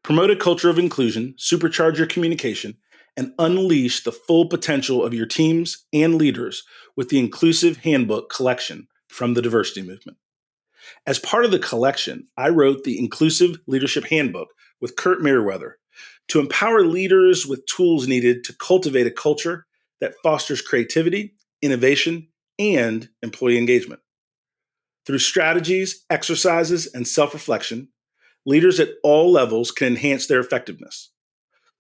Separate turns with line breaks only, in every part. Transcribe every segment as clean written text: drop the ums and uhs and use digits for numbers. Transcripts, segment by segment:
Promote a culture of inclusion, supercharge your communication, and unleash the full potential of your teams and leaders with the Inclusive Handbook collection from the Diversity Movement. As part of the collection, I wrote the Inclusive Leadership Handbook with Kurt Merriweather to empower leaders with tools needed to cultivate a culture that fosters creativity, innovation, and employee engagement. Through strategies, exercises, and self-reflection, leaders at all levels can enhance their effectiveness.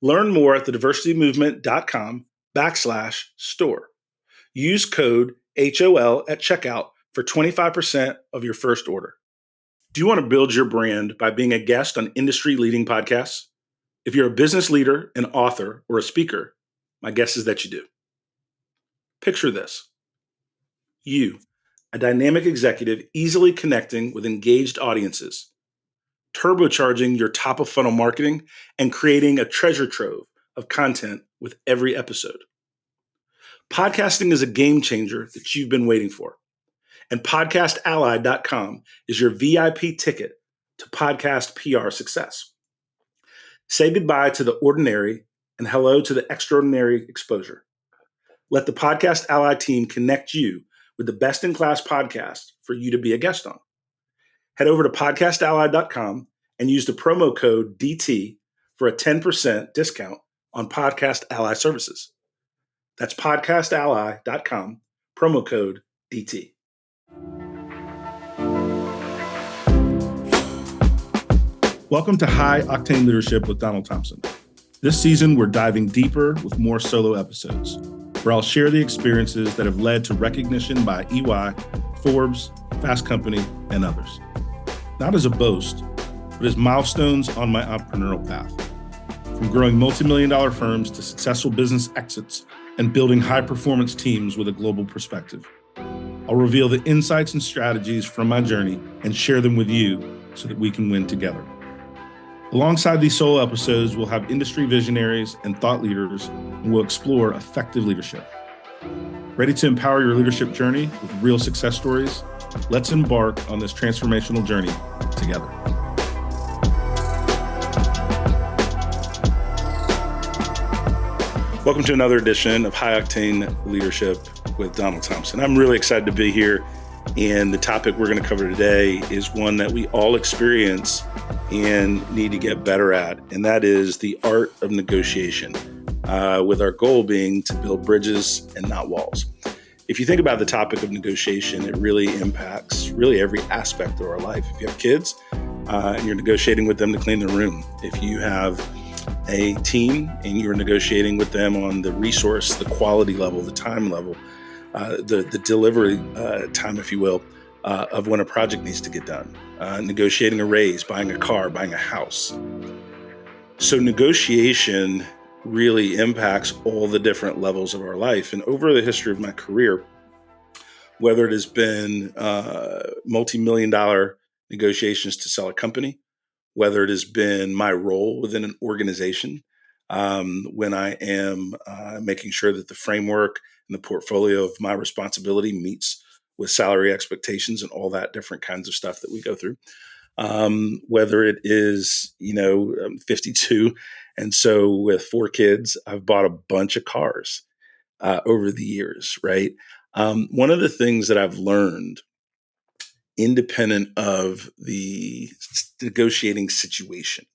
Learn more at thediversitymovement.com/store. Use code HOL at checkout for 25% of your first order. Do you want to build your brand by being a guest on industry-leading podcasts? If you're a business leader, an author, or a speaker, my guess is that you do. Picture this. You, a dynamic executive easily connecting with engaged audiences, turbocharging your top-of-funnel marketing, and creating a treasure trove of content with every episode. Podcasting is a game changer that you've been waiting for. And podcastally.com is your VIP ticket to podcast PR success. Say goodbye to the ordinary and hello to the extraordinary exposure. Let the Podcast Ally team connect you with the best-in-class podcast for you to be a guest on. Head over to podcastally.com and use the promo code DT for a 10% discount on Podcast Ally services. That's podcastally.com, promo code DT. Welcome to High-Octane Leadership with Donald Thompson. This season, we're diving deeper with more solo episodes, where I'll share the experiences that have led to recognition by EY, Forbes, Fast Company, and others. Not as a boast, but as milestones on my entrepreneurial path. From growing multimillion-dollar firms to successful business exits and building high-performance teams with a global perspective. I'll reveal the insights and strategies from my journey and share them with you so that we can win together. Alongside these solo episodes, we'll have industry visionaries and thought leaders, and we'll explore effective leadership. Ready to empower your leadership journey with real success stories? Let's embark on this transformational journey together. Welcome to another edition of High Octane Leadership with Donald Thompson. I'm really excited to be here, and the topic we're going to cover today is one that we all experience and need to get better at, and that is the art of negotiation, with our goal being to build bridges and not walls. If you think about the topic of negotiation, it really impacts every aspect of our life. If you have kids and you're negotiating with them to clean their room, if you have a team and you're negotiating with them on the resource, the quality level, the time level, the delivery time, if you will, of when a project needs to get done, negotiating a raise, buying a car, buying a house. So negotiation really impacts all the different levels of our life. And over the history of my career, whether it has been multi-million-dollar negotiations to sell a company, whether it has been my role within an organization, when I am making sure that the framework and the portfolio of my responsibility meets with salary expectations and all that different kinds of stuff that we go through. Whether it is, I'm 52, and so with 4 kids, I've bought a bunch of cars over the years, right? One of the things that I've learned, independent of the negotiating situation,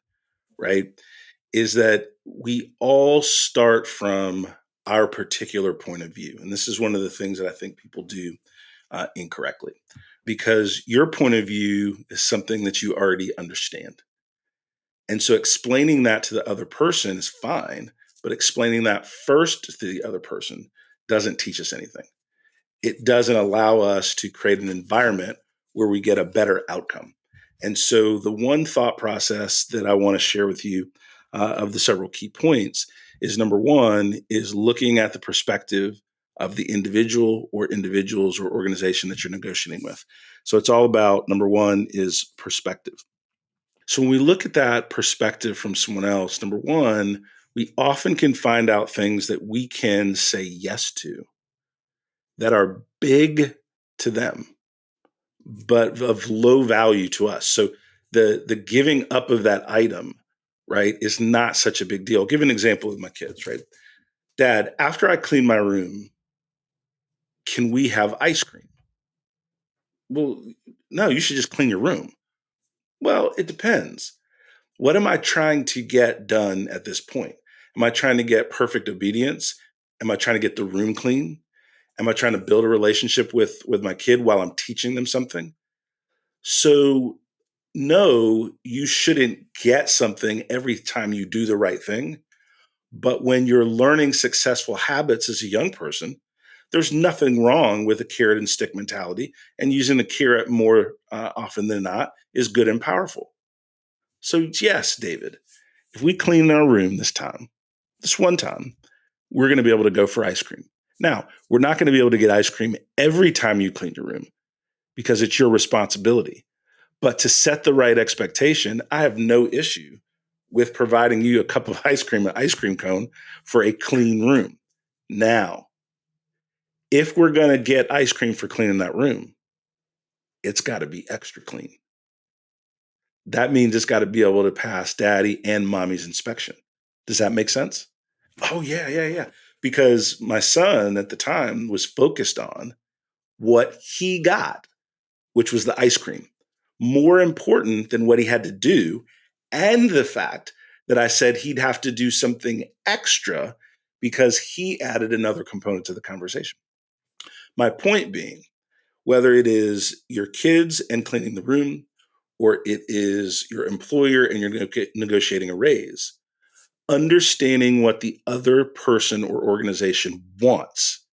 right, is that we all start from our particular point of view. And this is one of the things that I think people do incorrectly, because your point of view is something that you already understand. And so explaining that to the other person is fine, but explaining that first to the other person doesn't teach us anything. It doesn't allow us to create an environment where we get a better outcome. And so the one thought process that I want to share with you of the several key points is, number one, is looking at the perspective of the individual or individuals or organization that you're negotiating with. So it's all about, number one, is perspective. So when we look at that perspective from someone else, number one, we often can find out things that we can say yes to that are big to them, but of low value to us. So the giving up of that item right, is not such a big deal. I'll give you an example with my kids, right? Dad, after I clean my room, can we have ice cream? Well, no, you should just clean your room. Well, it depends. What am I trying to get done at this point? Am I trying to get perfect obedience? Am I trying to get the room clean? Am I trying to build a relationship with my kid while I'm teaching them something? So, no, you shouldn't get something every time you do the right thing. But when you're learning successful habits as a young person, there's nothing wrong with a carrot and stick mentality. And using the carrot more often than not is good and powerful. So, yes, David, if we clean our room this one time, we're going to be able to go for ice cream. Now, we're not going to be able to get ice cream every time you clean your room because it's your responsibility. But to set the right expectation, I have no issue with providing you a cup of ice cream, an ice cream cone for a clean room. Now, if we're going to get ice cream for cleaning that room, it's got to be extra clean. That means it's got to be able to pass daddy and mommy's inspection. Does that make sense? Oh, yeah, yeah, yeah. Because my son at the time was focused on what he got, which was the ice cream, more important than what he had to do. And the fact that I said he'd have to do something extra because he added another component to the conversation. My point being, whether it is your kids and cleaning the room, or it is your employer and you're negotiating a raise, understanding what the other person or organization wants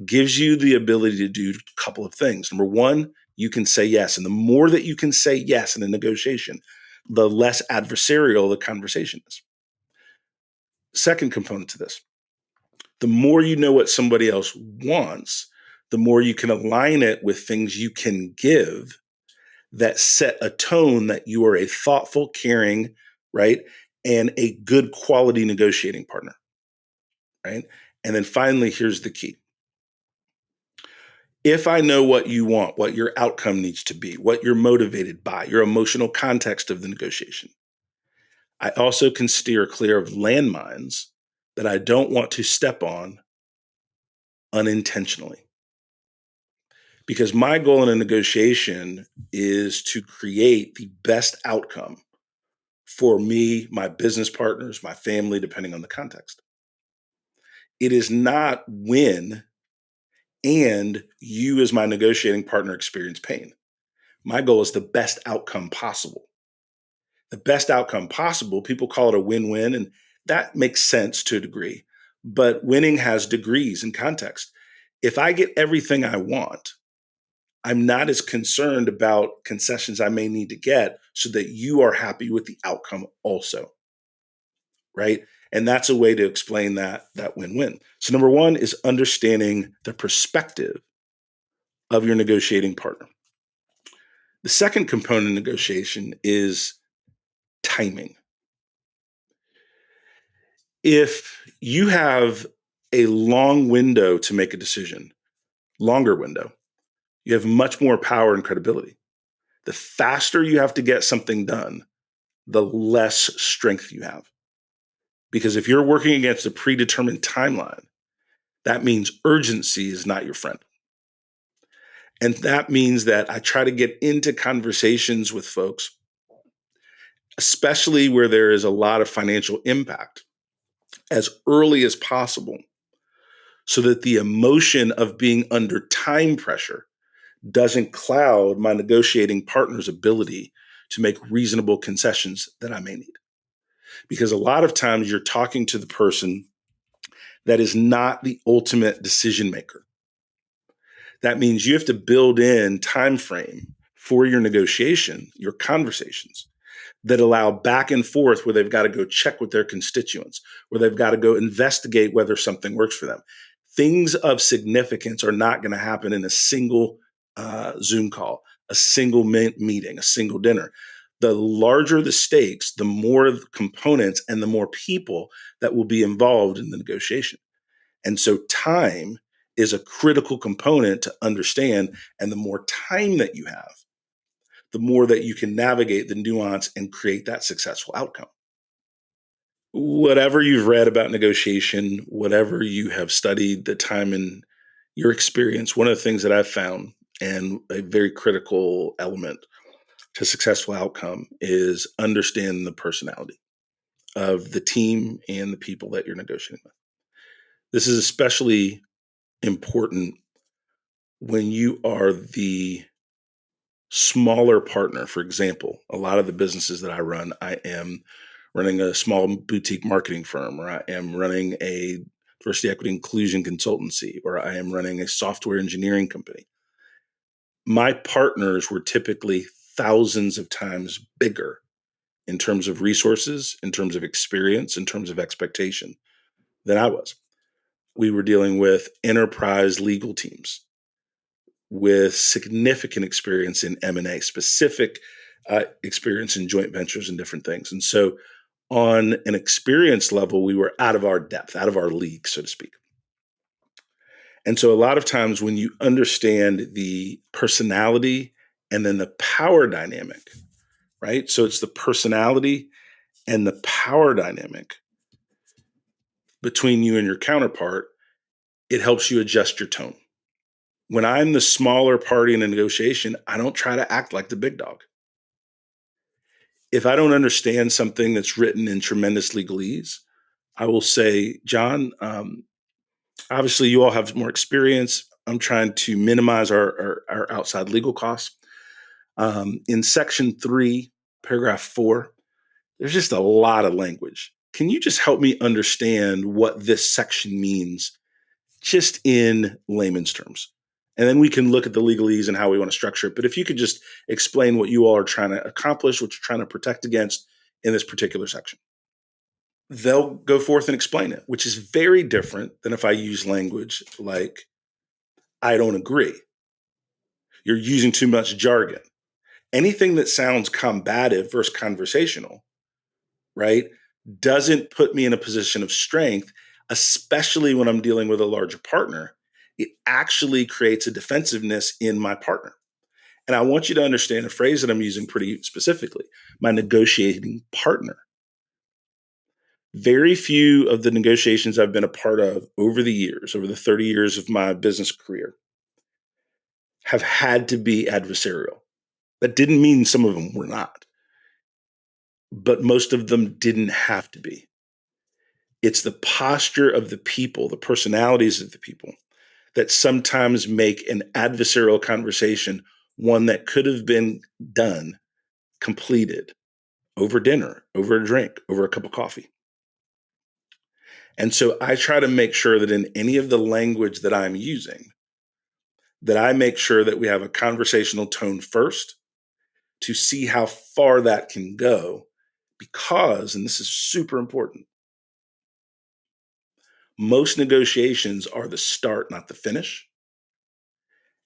gives you the ability to do a couple of things. Number one, you can say yes. And the more that you can say yes in a negotiation, the less adversarial the conversation is. Second component to this, the more you know what somebody else wants, the more you can align it with things you can give that set a tone that you are a thoughtful, caring, right? And a good quality negotiating partner, right? And then finally, here's the key. If I know what you want, what your outcome needs to be, what you're motivated by, your emotional context of the negotiation, I also can steer clear of landmines that I don't want to step on unintentionally. Because my goal in a negotiation is to create the best outcome for me, my business partners, my family, depending on the context. It is not win and you, as my negotiating partner, experience pain. My goal is the best outcome possible. The best outcome possible, people call it a win win, and that makes sense to a degree. But winning has degrees and context. If I get everything I want, I'm not as concerned about concessions I may need to get so that you are happy with the outcome also, right? And that's a way to explain that win-win. So number one is understanding the perspective of your negotiating partner. The second component of negotiation is timing. If you have a long window to make a decision, longer window, you have much more power and credibility. The faster you have to get something done, the less strength you have. Because if you're working against a predetermined timeline, that means urgency is not your friend. And that means that I try to get into conversations with folks, especially where there is a lot of financial impact, as early as possible, so that the emotion of being under time pressure doesn't cloud my negotiating partner's ability to make reasonable concessions that I may need. Because a lot of times you're talking to the person that is not the ultimate decision maker. That means you have to build in time frame for your negotiation, your conversations that allow back and forth where they've got to go check with their constituents, where they've got to go investigate whether something works for them. Things of significance are not going to happen in a single Zoom call, a single meeting, a single dinner. The larger the stakes, the more components and the more people that will be involved in the negotiation. And so time is a critical component to understand. And the more time that you have, the more that you can navigate the nuance and create that successful outcome. Whatever you've read about negotiation, whatever you have studied, the time in your experience, one of the things that I've found and a very critical element to successful outcome is understanding the personality of the team and the people that you're negotiating with. This is especially important when you are the smaller partner. For example, a lot of the businesses that I run, I am running a small boutique marketing firm, or I am running a diversity, equity, inclusion consultancy, or I am running a software engineering company. My partners were typically thousands of times bigger in terms of resources, in terms of experience, in terms of expectation than I was. We were dealing with enterprise legal teams with significant experience in M&A, specific experience in joint ventures and different things. And so on an experience level, we were out of our depth, out of our league, so to speak. And so a lot of times when you understand the personality and then the power dynamic, right? So it's the personality and the power dynamic between you and your counterpart, it helps you adjust your tone. When I'm the smaller party in a negotiation, I don't try to act like the big dog. If I don't understand something that's written in tremendous legalese, I will say, John, obviously you all have more experience. I'm trying to minimize our outside legal costs. In section 3, paragraph 4, there's just a lot of language. Can you just help me understand what this section means just in layman's terms? And then we can look at the legalese and how we want to structure it. But if you could just explain what you all are trying to accomplish, what you're trying to protect against in this particular section. They'll go forth and explain it, which is very different than if I use language like, I don't agree. You're using too much jargon. Anything that sounds combative versus conversational, right, doesn't put me in a position of strength, especially when I'm dealing with a larger partner. It actually creates a defensiveness in my partner. And I want you to understand a phrase that I'm using pretty specifically, my negotiating partner. Very few of the negotiations I've been a part of over the years, over the 30 years of my business career, have had to be adversarial. That didn't mean some of them were not, but most of them didn't have to be. It's the posture of the people, the personalities of the people that sometimes make an adversarial conversation one that could have been done, completed over dinner, over a drink, over a cup of coffee. And so I try to make sure that in any of the language that I'm using, that I make sure that we have a conversational tone first to see how far that can go. Because, and this is super important, most negotiations are the start, not the finish.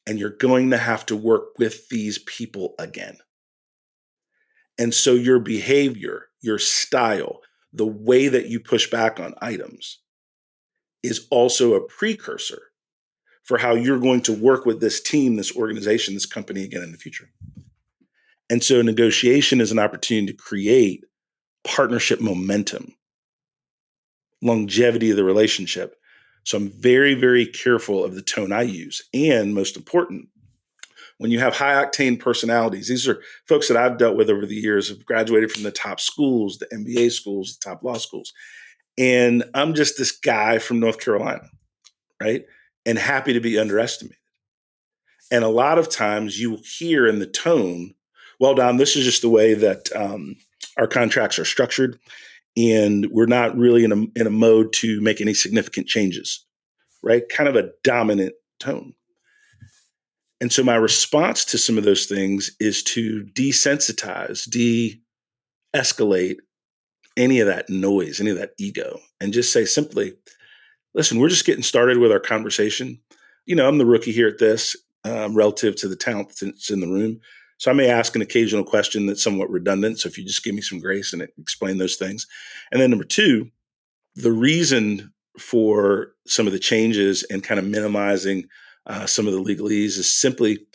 And you're going to have to work with these people again. And so your behavior, your style, the way that you push back on items is also a precursor for how you're going to work with this team, this organization, this company again in the future. And so negotiation is an opportunity to create partnership momentum, longevity of the relationship. So I'm very, very careful of the tone I use. And most important, when you have high octane personalities, these are folks that I've dealt with over the years, have graduated from the top schools, the MBA schools, the top law schools. And I'm just this guy from North Carolina, right? And happy to be underestimated. And a lot of times you hear in the tone, well, Don, this is just the way that our contracts are structured. And we're not really in a mode to make any significant changes, right? Kind of a dominant tone. And so my response to some of those things is to desensitize, de-escalate any of that noise, any of that ego, and just say simply, listen, we're just getting started with our conversation. I'm the rookie here at this relative to the talent that's in the room. So I may ask an occasional question that's somewhat redundant. So if you just give me some grace and explain those things. And then number two, the reason for some of the changes and kind of minimizing some of the legalese is simply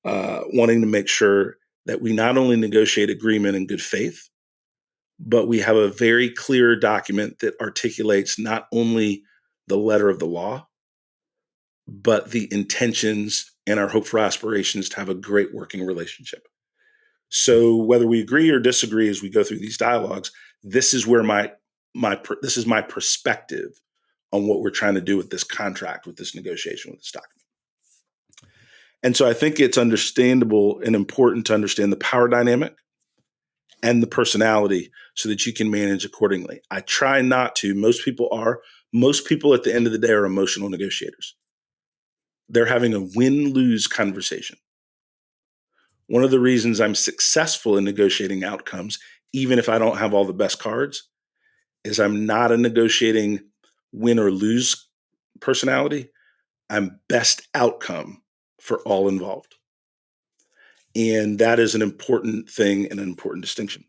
wanting to make sure that we not only negotiate agreement in good faith, but we have a very clear document that articulates not only the letter of the law, but the intentions and our hope for aspirations to have a great working relationship. So whether we agree or disagree as we go through these dialogues, this is where this is my perspective on what we're trying to do with this contract, with this negotiation, with this document. And so I think it's understandable and important to understand the power dynamic and the personality so that you can manage accordingly. I try not to. Most people are. Most people at the end of the day are emotional negotiators. They're having a win-lose conversation. One of the reasons I'm successful in negotiating outcomes, even if I don't have all the best cards, is I'm not a negotiating win or lose personality. I'm best outcome for all involved. And that is an important thing and an important distinction.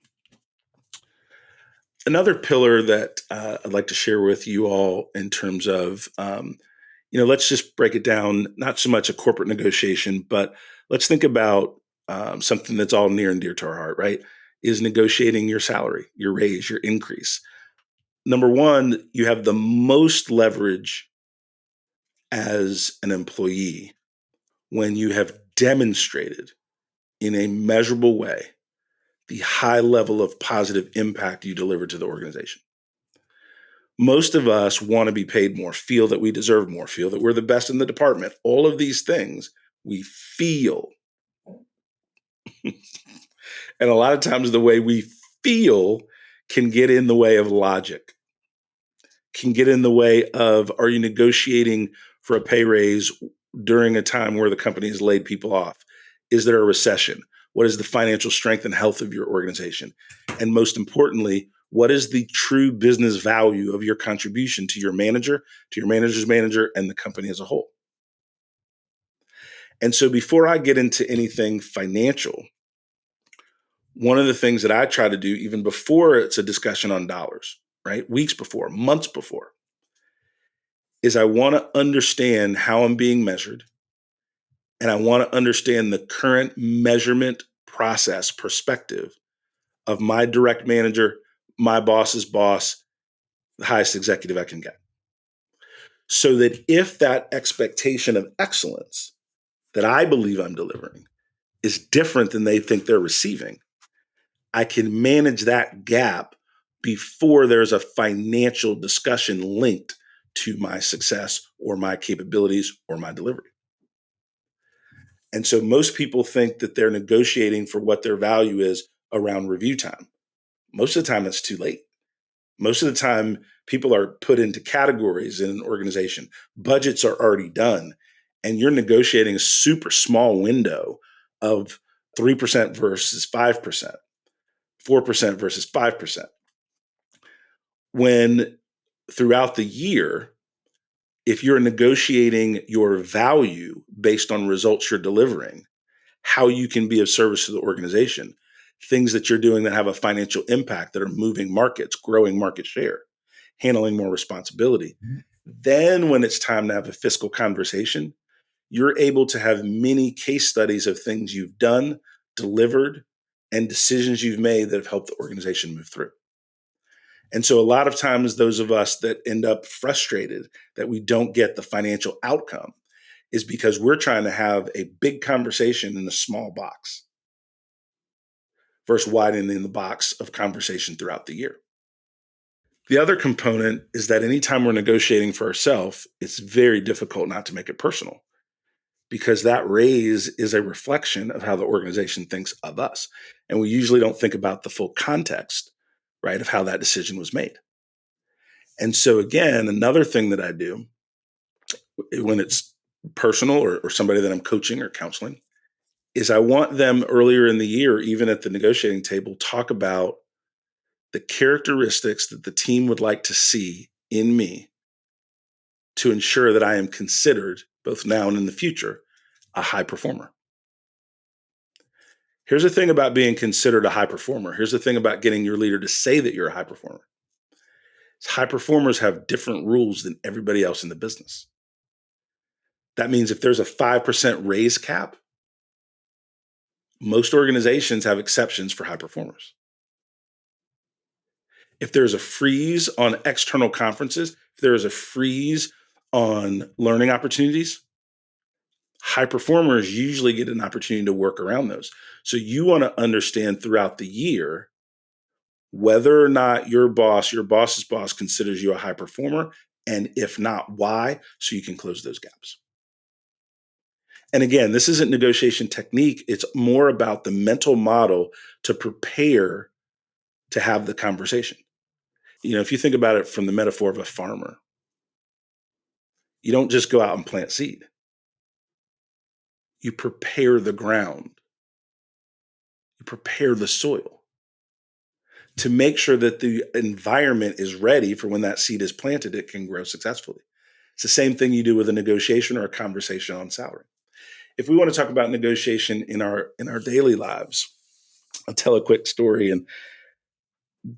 Another pillar that I'd like to share with you all in terms of, let's just break it down, not so much a corporate negotiation, but let's think about something that's all near and dear to our heart, right? Is negotiating your salary, your raise, your increase. Number one, you have the most leverage as an employee when you have demonstrated in a measurable way the high level of positive impact you deliver to the organization. Most of us want to be paid more, feel that we deserve more, feel that we're the best in the department. All of these things we feel. And a lot of times the way we feel can get in the way of logic, can get in the way of, are you negotiating for a pay raise during a time where the company has laid people off? Is there a recession? What is the financial strength and health of your organization? And most importantly, what is the true business value of your contribution to your manager, to your manager's manager, and the company as a whole? And so before I get into anything financial, one of the things that I try to do, even before it's a discussion on dollars, right? Weeks before, months before, is I want to understand how I'm being measured. And I want to understand the current measurement process perspective of my direct manager, my boss's boss, the highest executive I can get. So that if that expectation of excellence that I believe I'm delivering is different than they think they're receiving, I can manage that gap before there's a financial discussion linked to my success or my capabilities or my delivery. And so most people think that they're negotiating for what their value is around review time. Most of the time, it's too late. Most of the time, people are put into categories in an organization. Budgets are already done, and you're negotiating a super small window of 3% versus 5%, 4% versus 5%. When throughout the year, if you're negotiating your value based on results you're delivering, how you can be of service to the organization, things that you're doing that have a financial impact, that are moving markets, growing market share, handling more responsibility. Then when it's time to have a fiscal conversation, you're able to have many case studies of things you've done, delivered, and decisions you've made that have helped the organization move through. And so a lot of times those of us that end up frustrated that we don't get the financial outcome is because we're trying to have a big conversation in a small box versus widening the box of conversation throughout the year. The other component is that anytime we're negotiating for ourselves, it's very difficult not to make it personal, because that raise is a reflection of how the organization thinks of us. And we usually don't think about the full context, right, of how that decision was made. And so again, another thing that I do when it's personal or somebody that I'm coaching or counseling is I want them earlier in the year, even at the negotiating table, talk about the characteristics that the team would like to see in me to ensure that I am considered, both now and in the future, a high performer. Here's the thing about being considered a high performer. Here's the thing about getting your leader to say that you're a high performer. High performers have different rules than everybody else in the business. That means if there's a 5% raise cap, most organizations have exceptions for high performers. If there's a freeze on external conferences, if there is a freeze on learning opportunities, high performers usually get an opportunity to work around those. So you want to understand throughout the year whether or not your boss's boss considers you a high performer, and if not, why, so you can close those gaps. And again, this isn't negotiation technique. It's more about the mental model to prepare to have the conversation. If you think about it from the metaphor of a farmer, you don't just go out and plant seed. You prepare the ground, you prepare the soil to make sure that the environment is ready for when that seed is planted, it can grow successfully. It's the same thing you do with a negotiation or a conversation on salary. If we want to talk about negotiation in our daily lives, I'll tell a quick story, and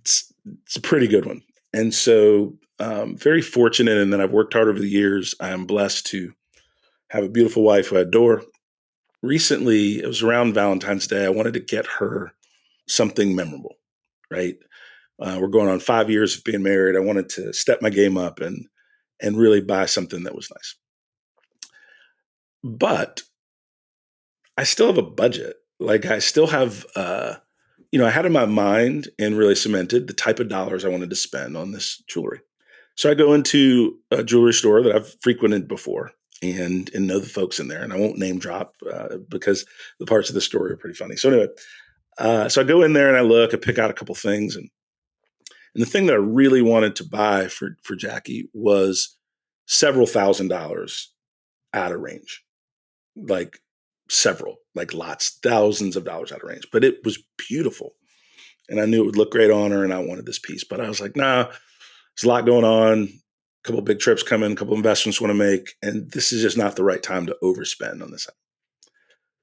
it's a pretty good one. And so, very fortunate, and then I've worked hard over the years. I am blessed to have a beautiful wife who I adore. Recently, it was around Valentine's Day. I wanted to get her something memorable, right? We're going on 5 years of being married. I wanted to step my game up and really buy something that was nice. But I still have a budget. Like I still have, I had in my mind and really cemented the type of dollars I wanted to spend on this jewelry. So I go into a jewelry store that I've frequented before and know the folks in there. And I won't name drop because the parts of the story are pretty funny. So anyway, so I go in there and I look, I pick out a couple things, and the thing that I really wanted to buy for Jackie was several $1,000s out of range, like several, like lots, thousands of dollars out of range. But it was beautiful, and I knew it would look great on her, and I wanted this piece. But I was like, nah, there's a lot going on. A couple of big trips coming, a couple of investments want to make, and this is just not the right time to overspend on this.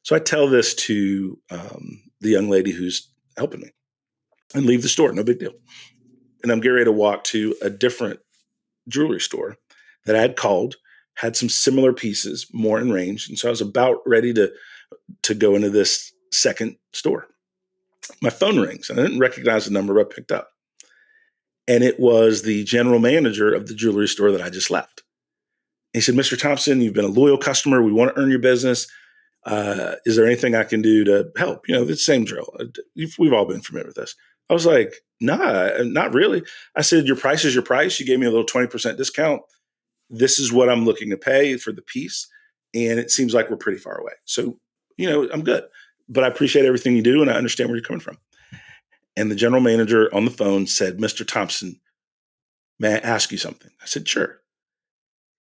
So I tell this to the young lady who's helping me and leave the store. No big deal. And I'm getting ready to walk to a different jewelry store that I had called, had some similar pieces, more in range. And so I was about ready to go into this second store. My phone rings, and I didn't recognize the number, but I picked up. And it was the general manager of the jewelry store that I just left. He said, Mr. Thompson, you've been a loyal customer. We want to earn your business. Is there anything I can do to help? The same drill. We've all been familiar with this. I was like, nah, not really. I said, your price is your price. You gave me a little 20% discount. This is what I'm looking to pay for the piece. And it seems like we're pretty far away. So, I'm good. But I appreciate everything you do, and I understand where you're coming from. And the general manager on the phone said, Mr. Thompson, may I ask you something? I said, sure.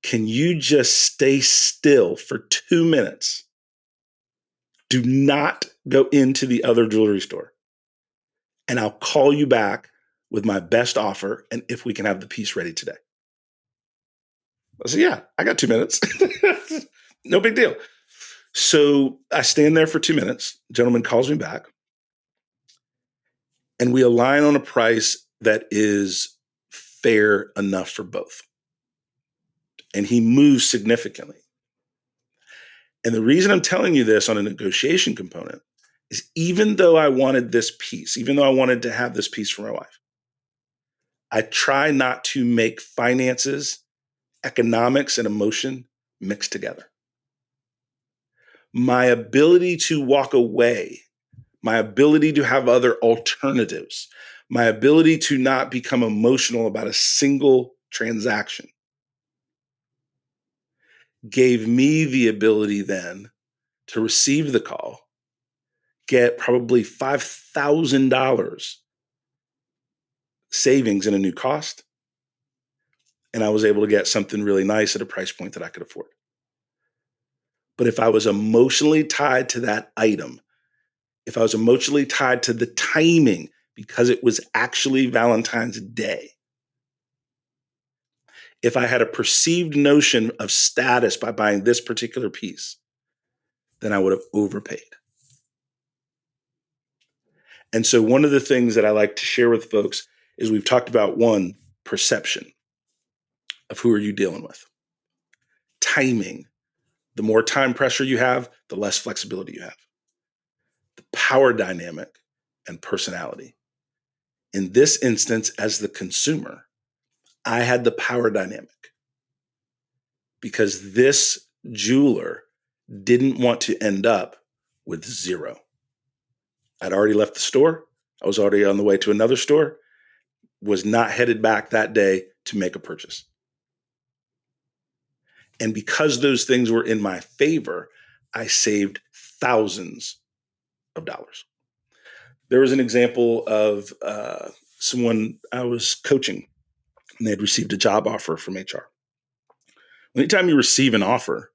Can you just stay still for 2 minutes? Do not go into the other jewelry store. And I'll call you back with my best offer and if we can have the piece ready today. I said, yeah, I got 2 minutes. No big deal. So I stand there for 2 minutes. The gentleman calls me back. And we align on a price that is fair enough for both. And he moves significantly. And the reason I'm telling you this on a negotiation component is even though I wanted this piece, even though I wanted to have this piece for my wife, I try not to make finances, economics, and emotion mixed together. My ability to walk away, my ability to have other alternatives, my ability to not become emotional about a single transaction gave me the ability then to receive the call, get probably $5,000 savings in a new cost, and I was able to get something really nice at a price point that I could afford. But if I was emotionally tied to that item, if I was emotionally tied to the timing because it was actually Valentine's Day, if I had a perceived notion of status by buying this particular piece, then I would have overpaid. And so one of the things that I like to share with folks is we've talked about one, perception of who are you dealing with. Timing. The more time pressure you have, the less flexibility you have. The power dynamic and personality. In this instance, as the consumer, I had the power dynamic because this jeweler didn't want to end up with zero. I'd already left the store. I was already on the way to another store, was not headed back that day to make a purchase. And because those things were in my favor, I saved thousands of dollars. There was an example of someone I was coaching, and they had received a job offer from HR. Anytime you receive an offer,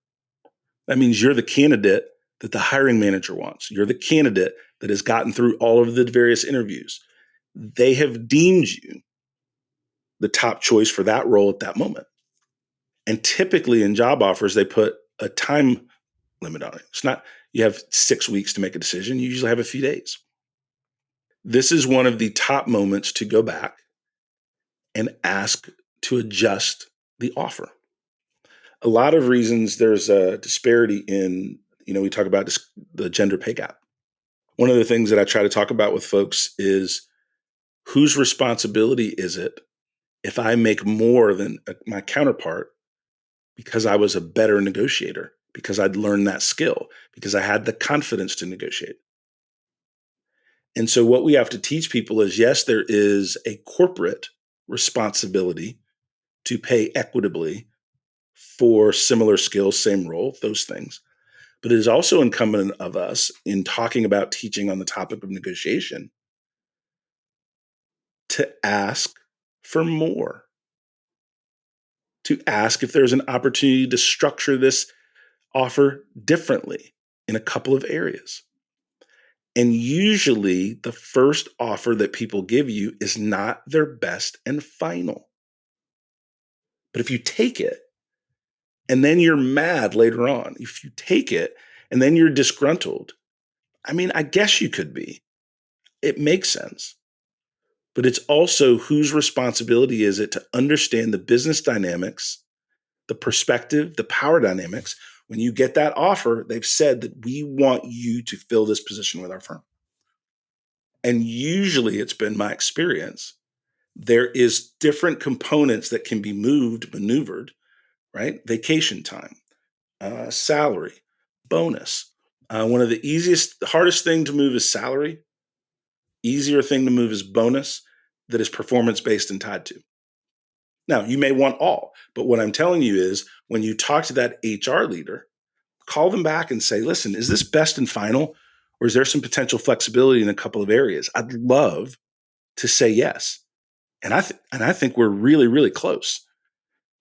that means you're the candidate that the hiring manager wants. You're the candidate that has gotten through all of the various interviews. They have deemed you the top choice for that role at that moment. And typically in job offers, they put a time limit on it. It's not, you have 6 weeks to make a decision. You usually have a few days. This is one of the top moments to go back and ask to adjust the offer. A lot of reasons there's a disparity in, we talk about the gender pay gap. One of the things that I try to talk about with folks is whose responsibility is it if I make more than my counterpart because I was a better negotiator, because I'd learned that skill, because I had the confidence to negotiate. And so what we have to teach people is, yes, there is a corporate responsibility to pay equitably for similar skills, same role, those things. But it is also incumbent of us in talking about teaching on the topic of negotiation to ask for more, to ask if there's an opportunity to structure this offer differently in a couple of areas. And usually the first offer that people give you is not their best and final. But if you take it and then you're mad later on, if you take it and then you're disgruntled, I guess you could be. It makes sense. But it's also whose responsibility is it to understand the business dynamics, the perspective, the power dynamics. When you get that offer, they've said that we want you to fill this position with our firm. And usually it's been my experience, there is different components that can be moved, maneuvered, right? Vacation time, salary, bonus. One of the hardest thing to move is salary. Easier thing to move is bonus that is performance based and tied to. Now, you may want all, but what I'm telling you is when you talk to that HR leader, call them back and say, listen, is this best and final? Or is there some potential flexibility in a couple of areas? I'd love to say yes. And I think we're really, really close.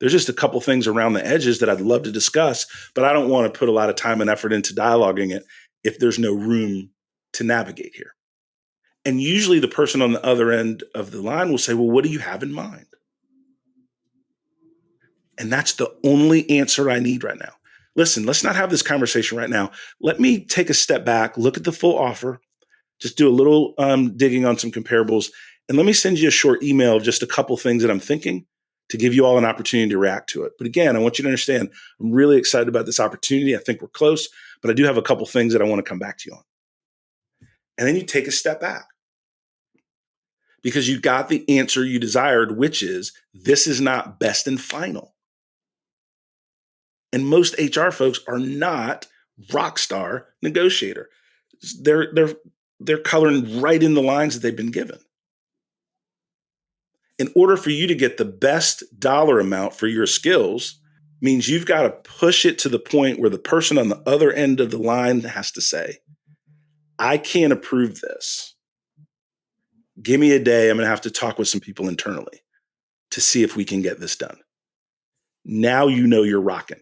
There's just a couple things around the edges that I'd love to discuss, but I don't want to put a lot of time and effort into dialoguing it if there's no room to navigate here. And usually the person on the other end of the line will say, well, what do you have in mind? And that's the only answer I need right now. Listen, let's not have this conversation right now. Let me take a step back, look at the full offer, just do a little digging on some comparables, and let me send you a short email of just a couple things that I'm thinking to give you all an opportunity to react to it. But again, I want you to understand, I'm really excited about this opportunity. I think we're close, but I do have a couple things that I want to come back to you on. And then you take a step back because you got the answer you desired, which is this is not best and final. And most HR folks are not rock star negotiator. They're coloring right in the lines that they've been given. In order for you to get the best dollar amount for your skills means you've got to push it to the point where the person on the other end of the line has to say, I can't approve this. Give me a day. I'm going to have to talk with some people internally to see if we can get this done. Now you know you're rocking,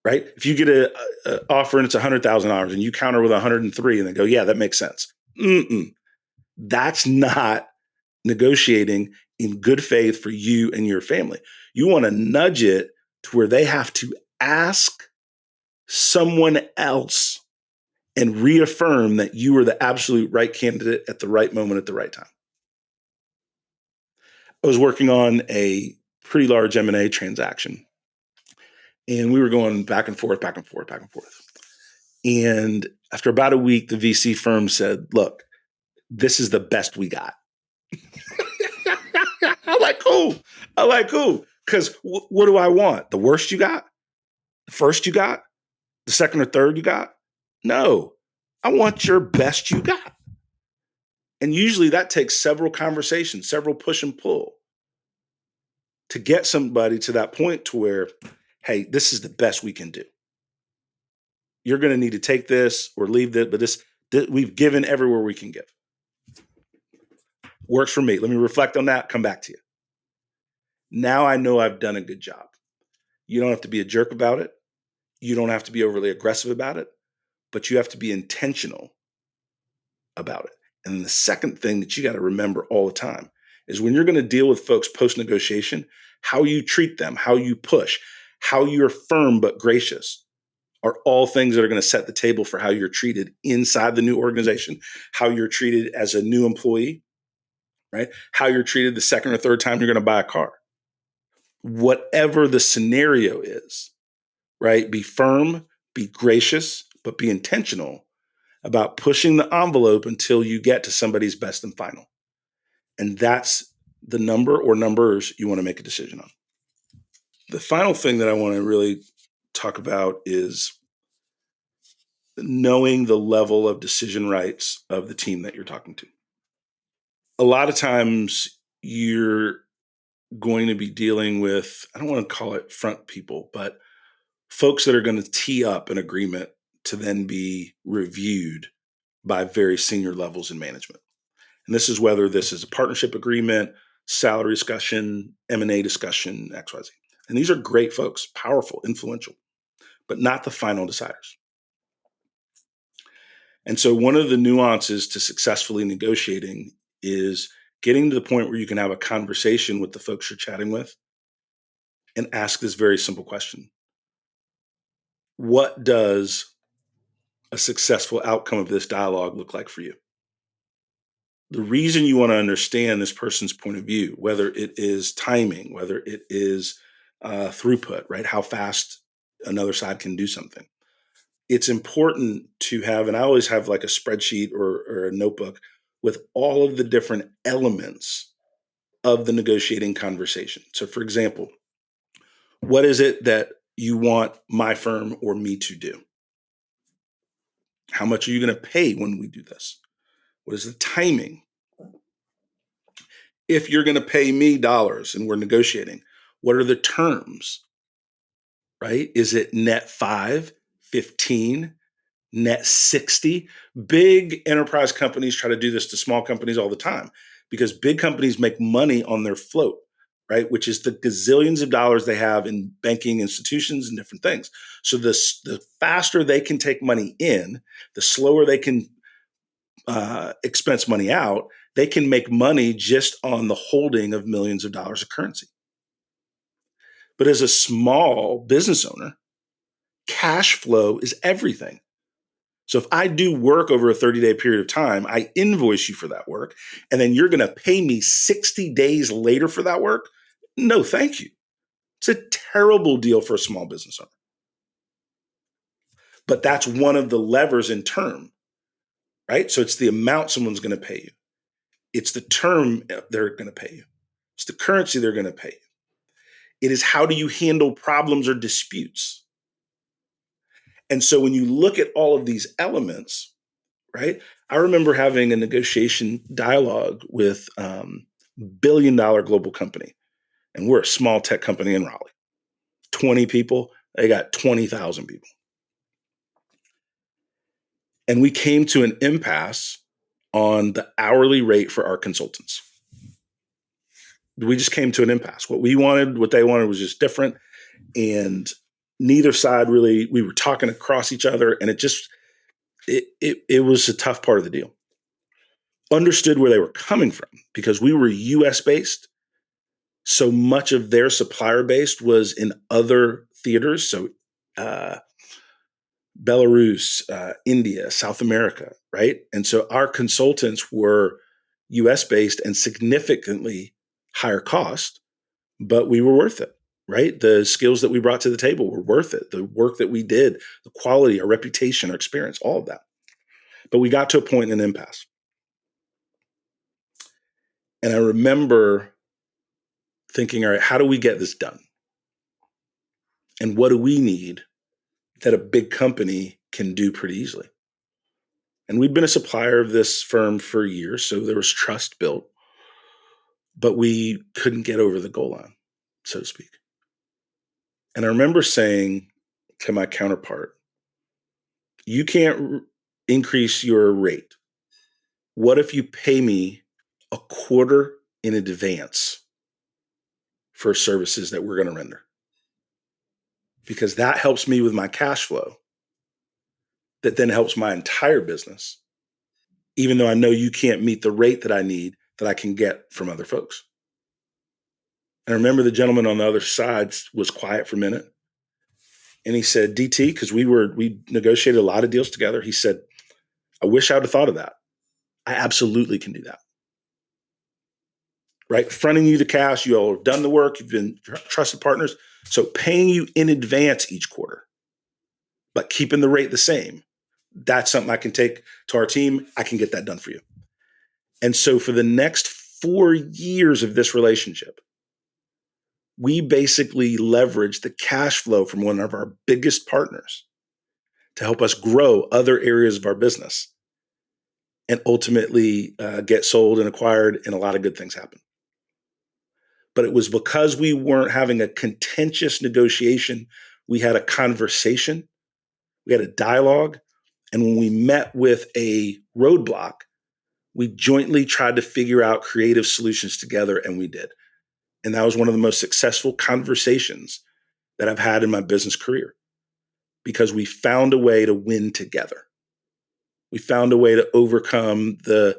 right? If you get an offer and it's $100,000 and you counter with 103 and they go, yeah, that makes sense. That's not negotiating in good faith for you and your family. You want to nudge it to where they have to ask someone else and reaffirm that you are the absolute right candidate at the right moment at the right time. I was working on a pretty large M&A transaction, and we were going back and forth, back and forth, back and forth. And after about a week, the VC firm said, look, this is the best we got. I'm like, cool. I'm like, cool. Because what do I want? The worst you got? The first you got? The second or third you got? No. I want your best you got. And usually that takes several conversations, several push and pull to get somebody to that point to where, hey, this is the best we can do. You're going to need to take this or leave this, but this we've given everywhere we can give. Works for me. Let me reflect on that, come back to you. Now I know I've done a good job. You don't have to be a jerk about it. You don't have to be overly aggressive about it, but you have to be intentional about it. And then the second thing that you got to remember all the time is when you're going to deal with folks post negotiation, how you treat them, how you push, how you're firm but gracious are all things that are going to set the table for how you're treated inside the new organization, how you're treated as a new employee, right? How you're treated the second or third time you're going to buy a car. Whatever the scenario is, right? Be firm, be gracious, but be intentional about pushing the envelope until you get to somebody's best and final. And that's the number or numbers you want to make a decision on. The final thing that I want to really talk about is knowing the level of decision rights of the team that you're talking to. A lot of times you're going to be dealing with, I don't want to call it front people, but folks that are going to tee up an agreement to then be reviewed by very senior levels in management. And this is whether this is a partnership agreement, salary discussion, M&A discussion, XYZ. And these are great folks, powerful, influential, but not the final deciders. And so one of the nuances to successfully negotiating is getting to the point where you can have a conversation with the folks you're chatting with and ask this very simple question. What does a successful outcome of this dialogue look like for you? The reason you want to understand this person's point of view, whether it is timing, whether it is throughput, right? How fast another side can do something. It's important to have, and I always have like a spreadsheet or a notebook with all of the different elements of the negotiating conversation. So, for example, what is it that you want my firm or me to do? How much are you going to pay when we do this? What is the timing? If you're going to pay me dollars and we're negotiating, what are the terms? Right? Is it net 5, 15, net 60? Big enterprise companies try to do this to small companies all the time because big companies make money on their float, right? Which is the gazillions of dollars they have in banking institutions and different things. So the faster they can take money in, the slower they can expense money out, they can make money just on the holding of millions of dollars of currency. But as a small business owner, cash flow is everything. So if I do work over a 30-day period of time, I invoice you for that work, and then you're going to pay me 60 days later for that work? No, thank you. It's a terrible deal for a small business owner. But that's one of the levers in term, right? So it's the amount someone's going to pay you. It's the term they're going to pay you. It's the currency they're going to pay you. It is how do you handle problems or disputes? And so when you look at all of these elements, right? I remember having a negotiation dialogue with billion-dollar global company, and we're a small tech company in Raleigh. 20 people, they got 20,000 people. And we came to an impasse on the hourly rate for our consultants. We just came to an impasse. What we wanted, what they wanted was just different. And neither side really, we were talking across each other, and it was a tough part of the deal. Understood where they were coming from because we were US based. So much of their supplier base was in other theaters. So Belarus, India, South America, right? And so our consultants were US based and significantly higher cost, but we were worth it, right? The skills that we brought to the table were worth it. The work that we did, the quality, our reputation, our experience, all of that. But we got to a point in an impasse. And I remember thinking, all right, how do we get this done? And what do we need that a big company can do pretty easily? And we'd been a supplier of this firm for years, so there was trust built, but we couldn't get over the goal line, so to speak. And I remember saying to my counterpart, you can't increase your rate. What if you pay me a quarter in advance for services that we're going to render? Because that helps me with my cash flow. That then helps my entire business, even though I know you can't meet the rate that I need that I can get from other folks. And I remember the gentleman on the other side was quiet for a minute. And he said, DT, because we negotiated a lot of deals together. He said, I wish I would have thought of that. I absolutely can do that. Right? Fronting you the cash, you all have done the work, you've been trusted partners. So paying you in advance each quarter, but keeping the rate the same, that's something I can take to our team. I can get that done for you. And so for the next 4 years of this relationship, we basically leveraged the cash flow from one of our biggest partners to help us grow other areas of our business and ultimately get sold and acquired, and a lot of good things happen. But it was because we weren't having a contentious negotiation. We had a conversation, we had a dialogue, and when we met with a roadblock, we jointly tried to figure out creative solutions together, and we did. And that was one of the most successful conversations that I've had in my business career, because we found a way to win together. We found a way to overcome the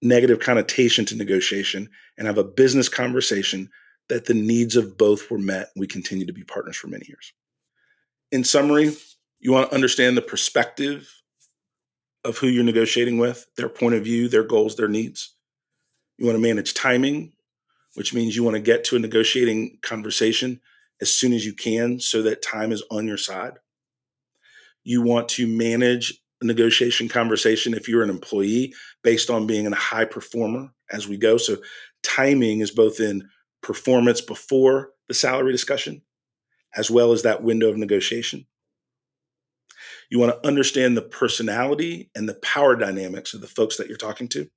negative connotation to negotiation and have a business conversation that the needs of both were met. We continue to be partners for many years. In summary, you want to understand the perspective of who you're negotiating with, their point of view, their goals, their needs. You want to manage timing, which means you want to get to a negotiating conversation as soon as you can so that time is on your side. You want to manage a negotiation conversation if you're an employee based on being a high performer as we go. So timing is both in performance before the salary discussion, as well as that window of negotiation. You want to understand the personality and the power dynamics of the folks that you're talking to.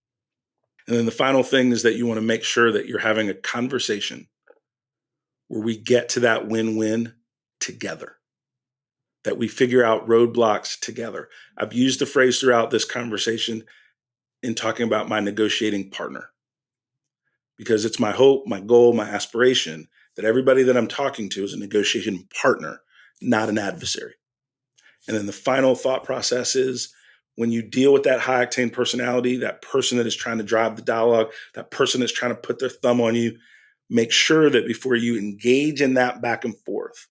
And then the final thing is that you want to make sure that you're having a conversation where we get to that win-win together, that we figure out roadblocks together. I've used the phrase throughout this conversation in talking about my negotiating partner, because it's my hope, my goal, my aspiration that everybody that I'm talking to is a negotiation partner, not an adversary. And then the final thought process is, when you deal with that high-octane personality, that person that is trying to drive the dialogue, that person that's trying to put their thumb on you, make sure that before you engage in that back and forth,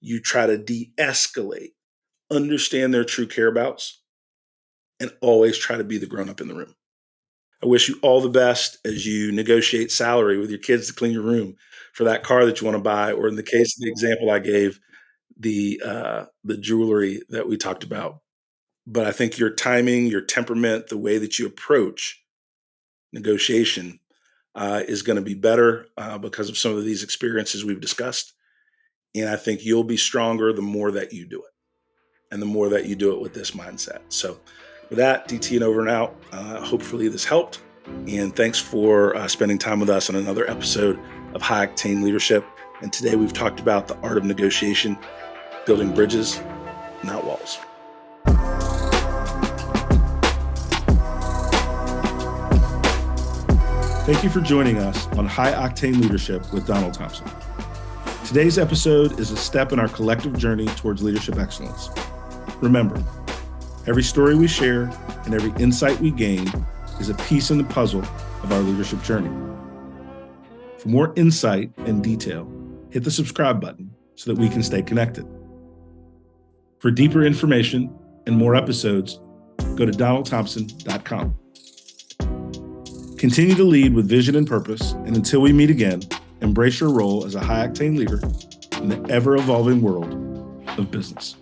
you try to de-escalate, understand their true care-abouts, and always try to be the grown-up in the room. I wish you all the best as you negotiate salary with your kids to clean your room for that car that you want to buy, or in the case of the example I gave, the jewelry that we talked about. But I think your timing, your temperament, the way that you approach negotiation is going to be better because of some of these experiences we've discussed. And I think you'll be stronger the more that you do it, and the more that you do it with this mindset. So with that, DT and over and out. Hopefully this helped. And thanks for spending time with us on another episode of High Octane Leadership. And today we've talked about the art of negotiation, building bridges, not walls. Thank you for joining us on High Octane Leadership with Donald Thompson. Today's episode is a step in our collective journey towards leadership excellence. Remember, every story we share and every insight we gain is a piece in the puzzle of our leadership journey. For more insight and detail, hit the subscribe button so that we can stay connected. For deeper information and more episodes, go to donaldthompson.com. Continue to lead with vision and purpose, and until we meet again, embrace your role as a high-octane leader in the ever-evolving world of business.